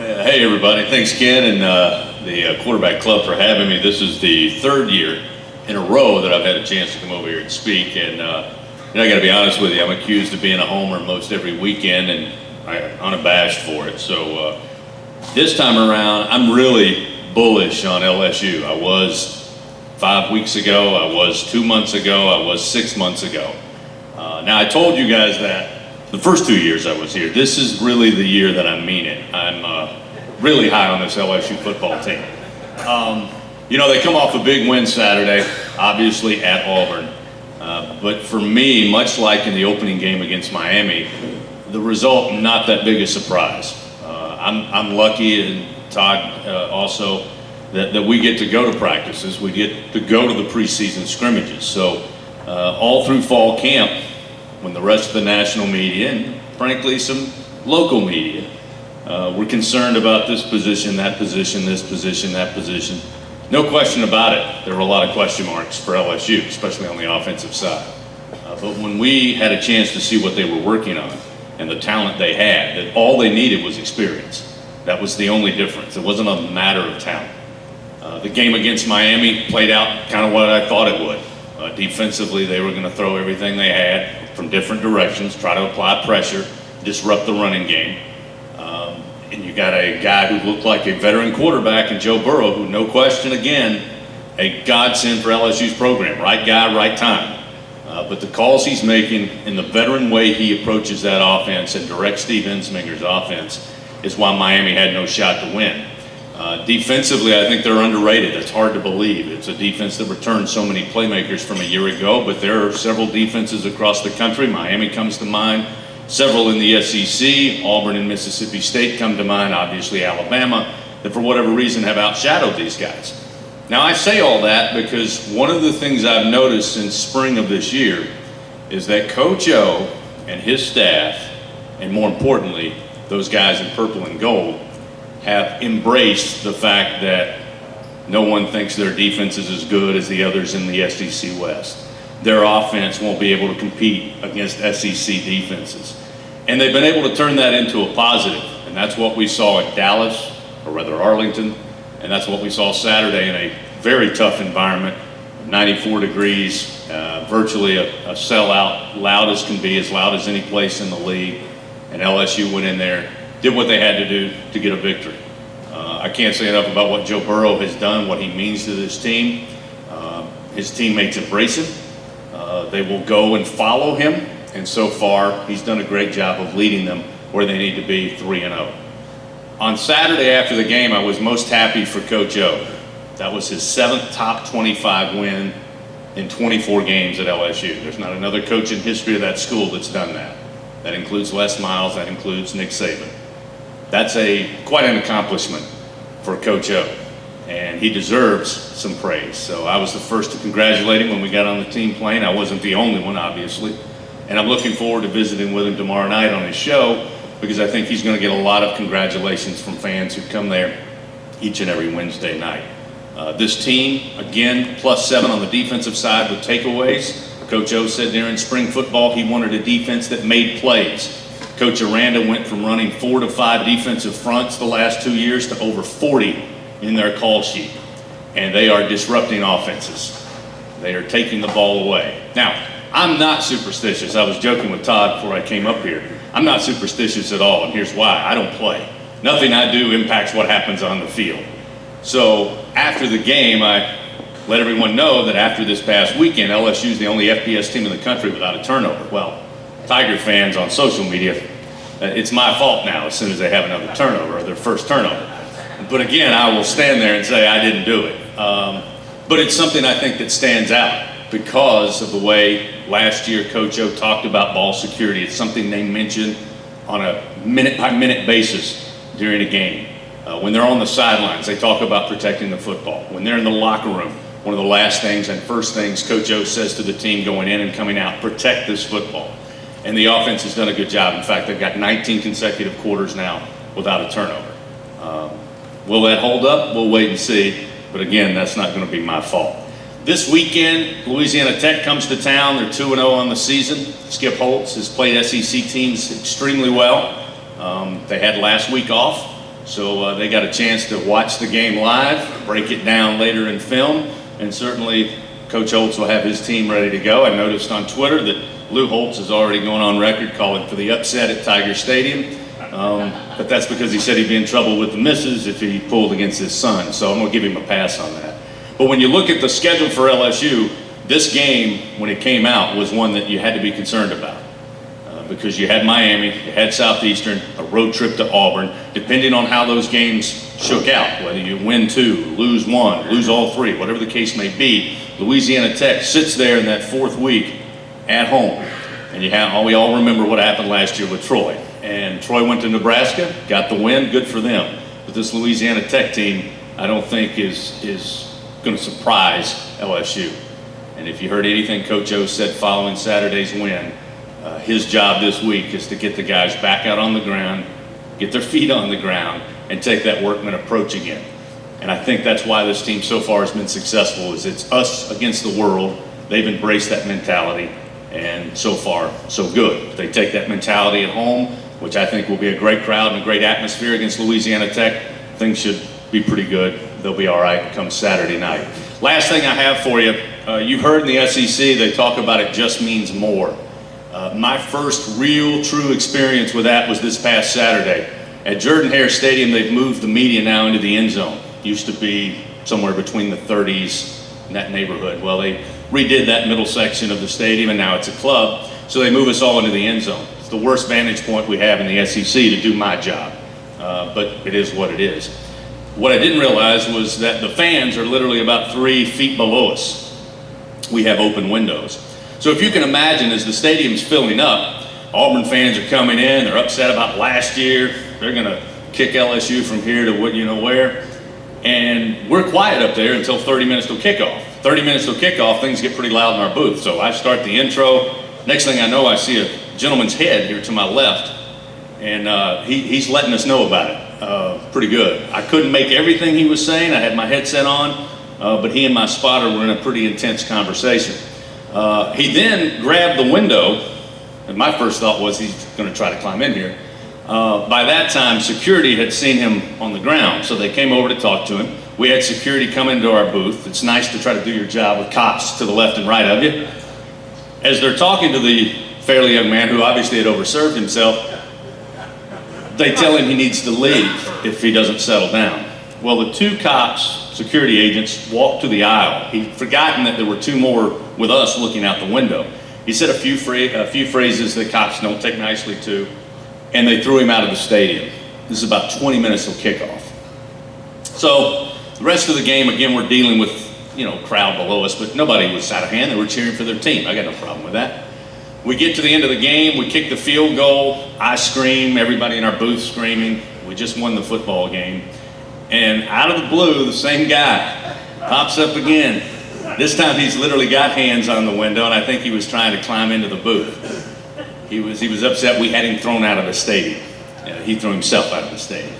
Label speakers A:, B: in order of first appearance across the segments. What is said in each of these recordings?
A: Hey everybody, thanks Ken and the Quarterback Club for having me. This is the third year in a row that I've had a chance to come over here and speak, and I got to be honest with you, I'm accused of being a homer most every weekend, and I'm unabashed for it. So this time around, I'm really bullish on LSU. I was 5 weeks ago, I was 2 months ago, I was 6 months ago. Now I told you guys that the first 2 years I was here. This is really the year that I mean it. I'm really high on this LSU football team. You know, they come off a big win Saturday, obviously at Auburn. But for me, much like in the opening game against Miami, the result not that big a surprise. I'm lucky, and Todd also, that we get to go to practices. We get to go to the preseason scrimmages. So all through fall camp, when the rest of the national media and frankly some local media were concerned about this position, that position, this position, that position, no question about it, there were a lot of question marks for LSU, especially on the offensive side. But when we had a chance to see what they were working on and the talent they had, that all they needed was experience. That was the only difference. It wasn't a matter of talent. The game against Miami played out kind of what I thought it would. Defensively, they were going to throw everything they had from different directions, try to apply pressure, disrupt the running game. And you got a guy who looked like a veteran quarterback in Joe Burrow, who, no question, again, a godsend for LSU's program. Right guy, right time. But the calls he's making and the veteran way he approaches that offense and directs Steve Ensminger's offense is why Miami had no shot to win. Defensively, I think they're underrated. It's hard to believe. It's a defense that returned so many playmakers from a year ago, but there are several defenses across the country. Miami comes to mind. Several in the SEC, Auburn and Mississippi State come to mind, obviously Alabama, that for whatever reason have outshadowed these guys. Now I say all that because one of the things I've noticed since spring of this year is that Coach O and his staff, and more importantly, those guys in purple and gold, have embraced the fact that no one thinks their defense is as good as the others in the SEC West. Their offense won't be able to compete against SEC defenses. And they've been able to turn that into a positive, and that's what we saw at Dallas, or rather Arlington, and that's what we saw Saturday in a very tough environment, 94 degrees, virtually a sellout, loud as can be, as loud as any place in the league, and LSU went in there, did what they had to do to get a victory. I can't say enough about what Joe Burrow has done, what he means to this team. His teammates embrace him. They will go and follow him, and so far he's done a great job of leading them where they need to be, 3-0. On Saturday after the game, I was most happy for Coach O. That was his 7th top 25 win in 24 games at LSU. There's not another coach in history of that school that's done that. That includes Les Miles, that includes Nick Saban. That's quite an accomplishment for Coach O, and he deserves some praise. So I was the first to congratulate him when we got on the team plane. I wasn't the only one, obviously, and I'm looking forward to visiting with him tomorrow night on his show because I think he's going to get a lot of congratulations from fans who come there each and every Wednesday night. This team, again, +7 on the defensive side with takeaways. Coach O said during spring football he wanted a defense that made plays. Coach Aranda went from running 4 to 5 defensive fronts the last 2 years to over 40 in their call sheet. And they are disrupting offenses. They are taking the ball away. Now, I'm not superstitious. I was joking with Todd before I came up here. I'm not superstitious at all, and here's why. I don't play. Nothing I do impacts what happens on the field. So after the game, I let everyone know that after this past weekend, LSU is the only FBS team in the country without a turnover. Well, Tiger fans on social media, it's my fault now as soon as they have another turnover, or their first turnover. But again, I will stand there and say I didn't do it. But it's something I think that stands out because of the way last year Coach O talked about ball security. It's something they mention on a minute-by-minute basis during a game. When they're on the sidelines, they talk about protecting the football. When they're in the locker room, one of the last things and first things Coach O says to the team going in and coming out, protect this football. And the offense has done a good job. In fact, they've got 19 consecutive quarters now without a turnover. Will that hold up? We'll wait and see. But again, that's not going to be my fault. This weekend, Louisiana Tech comes to town. They're 2-0 on the season. Skip Holtz has played SEC teams extremely well. They had last week off. So they got a chance to watch the game live, break it down later in film, and certainly Coach Holtz will have his team ready to go. I noticed on Twitter that Lou Holtz is already going on record calling for the upset at Tiger Stadium. But that's because he said he'd be in trouble with the missus if he pulled against his son. So I'm going to give him a pass on that. But when you look at the schedule for LSU, this game, when it came out, was one that you had to be concerned about. Because you had Miami, you had Southeastern, a road trip to Auburn. Depending on how those games shook out, whether you win 2, lose 1, lose all 3, whatever the case may be, Louisiana Tech sits there in that 4th week at home. And we all remember what happened last year with Troy. And Troy went to Nebraska, got the win, good for them. But this Louisiana Tech team, I don't think is going to surprise LSU. And if you heard anything Coach O said following Saturday's win, his job this week is to get the guys back out on the ground, get their feet on the ground, and take that workman approach again. And I think that's why this team so far has been successful, is it's us against the world. They've embraced that mentality, and so far, so good. If they take that mentality at home, which I think will be a great crowd and a great atmosphere against Louisiana Tech, things should be pretty good. They'll be all right come Saturday night. Last thing I have for you, you've heard in the SEC, they talk about it just means more. My first real, true experience with that was this past Saturday. At Jordan-Hare Stadium, they've moved the media now into the end zone. Used to be somewhere between the 30s in that neighborhood. Well, they redid that middle section of the stadium, and now it's a club, so they move us all into the end zone. It's the worst vantage point we have in the SEC to do my job, but it is what it is. What I didn't realize was that the fans are literally about 3 feet below us. We have open windows. So if you can imagine, as the stadium's filling up, Auburn fans are coming in, they're upset about last year, they're going to kick LSU from here to what you know where, and we're quiet up there until 30 minutes till kickoff. 30 minutes till kickoff, things get pretty loud in our booth. So I start the intro, next thing I know, I see a gentleman's head here to my left, and he's letting us know about it. Pretty good. I couldn't make everything he was saying, I had my headset on, but he and my spotter were in a pretty intense conversation. He then grabbed the window, and my first thought was he's going to try to climb in here. By that time, security had seen him on the ground, so they came over to talk to him. We had security come into our booth. It's nice to try to do your job with cops to the left and right of you. As they're talking to the fairly young man, who obviously had overserved himself, they tell him he needs to leave if he doesn't settle down. Well, the 2 cops, security agents, walked to the aisle. He'd forgotten that there were 2 more with us looking out the window. He said a few phrases that cops don't take nicely to, and they threw him out of the stadium. This is about 20 minutes till kickoff. So the rest of the game, again, we're dealing with, crowd below us, but nobody was out of hand. They were cheering for their team. I got no problem with that. We get to the end of the game, we kick the field goal, I scream, everybody in our booth screaming. We just won the football game. And out of the blue, the same guy pops up again. This time he's literally got hands on the window, and I think he was trying to climb into the booth. He was upset we had him thrown out of the stadium. He threw himself out of the stadium.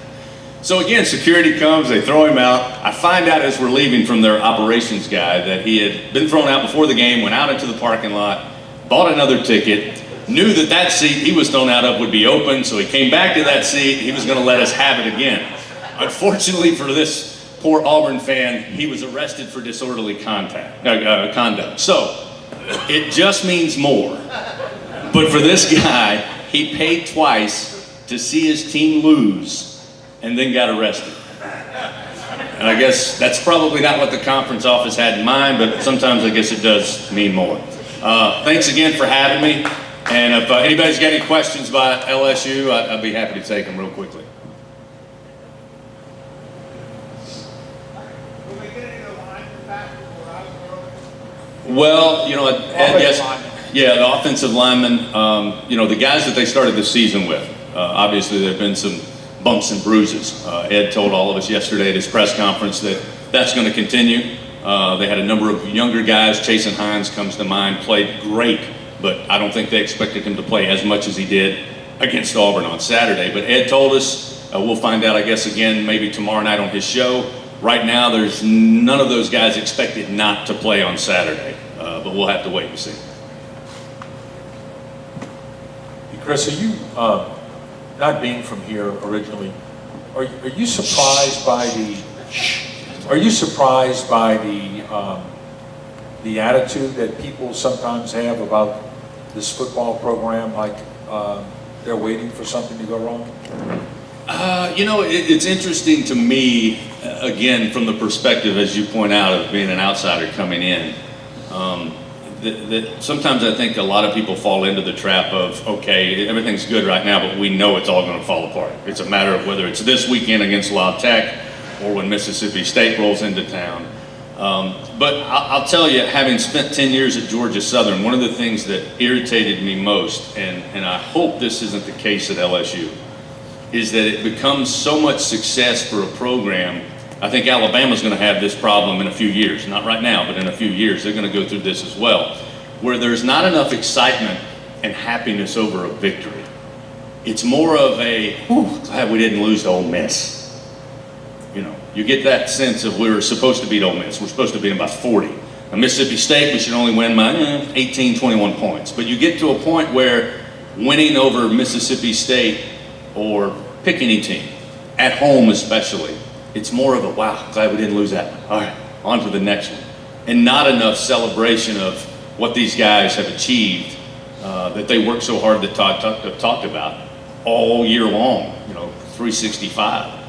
A: So again, security comes, they throw him out. I find out as we're leaving from their operations guy that he had been thrown out before the game, went out into the parking lot, bought another ticket, knew that seat he was thrown out of would be open, so he came back to that seat. He was going to let us have it again. Unfortunately for this poor Auburn fan, he was arrested for disorderly conduct. So it just means more. But for this guy, he paid twice to see his team lose and then got arrested. And I guess that's probably not what the conference office had in mind, but sometimes I guess it does mean more. Thanks again for having me. And if anybody's got any questions about LSU, I'd be happy to take them real quickly. Well, Ed, yes, yeah, the offensive linemen, the guys that they started the season with, obviously there have been some bumps and bruises. Ed told all of us yesterday at his press conference that that's going to continue. They had a number of younger guys. Chasen Hines comes to mind, played great, but I don't think they expected him to play as much as he did against Auburn on Saturday. But Ed told us, we'll find out, I guess, again, maybe tomorrow night on his show. Right now, there's none of those guys expected not to play on Saturday, but we'll have to wait and see.
B: Hey Chris, are you, not being from here originally, Are you surprised by the attitude that people sometimes have about this football program, like they're waiting for something to go wrong?
A: It's interesting to me, again, from the perspective, as you point out, of being an outsider coming in, that sometimes I think a lot of people fall into the trap of, okay, everything's good right now, but we know it's all going to fall apart. It's a matter of whether it's this weekend against La Tech or when Mississippi State rolls into town. But I'll tell you, having spent 10 years at Georgia Southern, one of the things that irritated me most, and I hope this isn't the case at LSU, is that it becomes so much success for a program. I think Alabama's going to have this problem in a few years, not right now, but in a few years, they're going to go through this as well, where there's not enough excitement and happiness over a victory. It's more of a, glad we didn't lose to Ole Miss. You get that sense of we're supposed to beat Ole Miss. We're supposed to beat them by 40. Now, Mississippi State, we should only win by 18, 21 points. But you get to a point where winning over Mississippi State, or pick any team, at home especially, it's more of a, wow, glad we didn't lose that one. All right, on to the next one. And not enough celebration of what these guys have achieved that they worked so hard to talk about all year long, 365.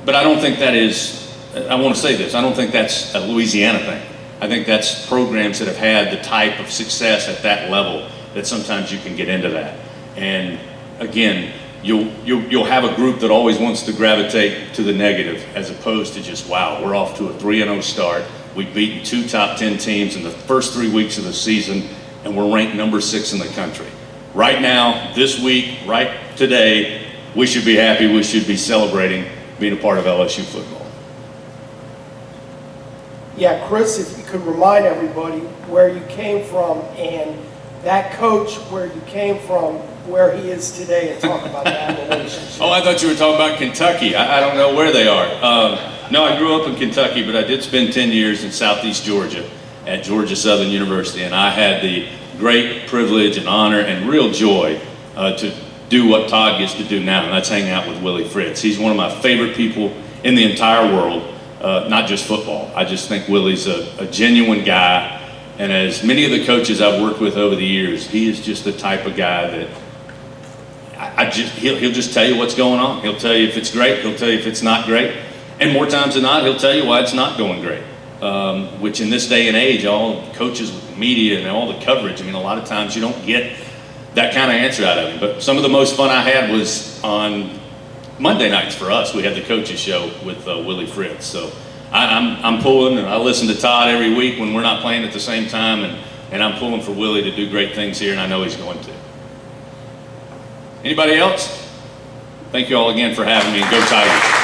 A: But I don't think that is, I want to say this, I don't think that's a Louisiana thing. I think that's programs that have had the type of success at that level that sometimes you can get into that. And again, you'll have a group that always wants to gravitate to the negative as opposed to just, wow, we're off to a 3-0 start. We've beaten 2 top 10 teams in the first 3 weeks of the season, and we're ranked number 6 in the country. Right now, this week, right today, we should be happy, we should be celebrating being a part of LSU football.
C: Yeah, Chris, if you could remind everybody where you came from and that coach where you came from, where he is today, and talk about that relationship.
A: Oh, I thought you were talking about Kentucky. I don't know where they are. No, I grew up in Kentucky, but I did spend 10 years in Southeast Georgia at Georgia Southern University, and I had the great privilege and honor and real joy to do what Todd gets to do now, and that's hang out with Willie Fritz. He's one of my favorite people in the entire world, not just football. I just think Willie's a genuine guy, and as many of the coaches I've worked with over the years, he is just the type of guy that he'll just tell you what's going on. He'll tell you if it's great, he'll tell you if it's not great, and more times than not, he'll tell you why it's not going great. Which in this day and age, all coaches with media and all the coverage, a lot of times you don't get that kind of answer out of him. But some of the most fun I had was on Monday nights for us. We had the coaches show with Willie Fritz. So I'm pulling, and I listen to Todd every week when we're not playing at the same time, and I'm pulling for Willie to do great things here, and I know he's going to. Anybody else? Thank you all again for having me, and go Tigers.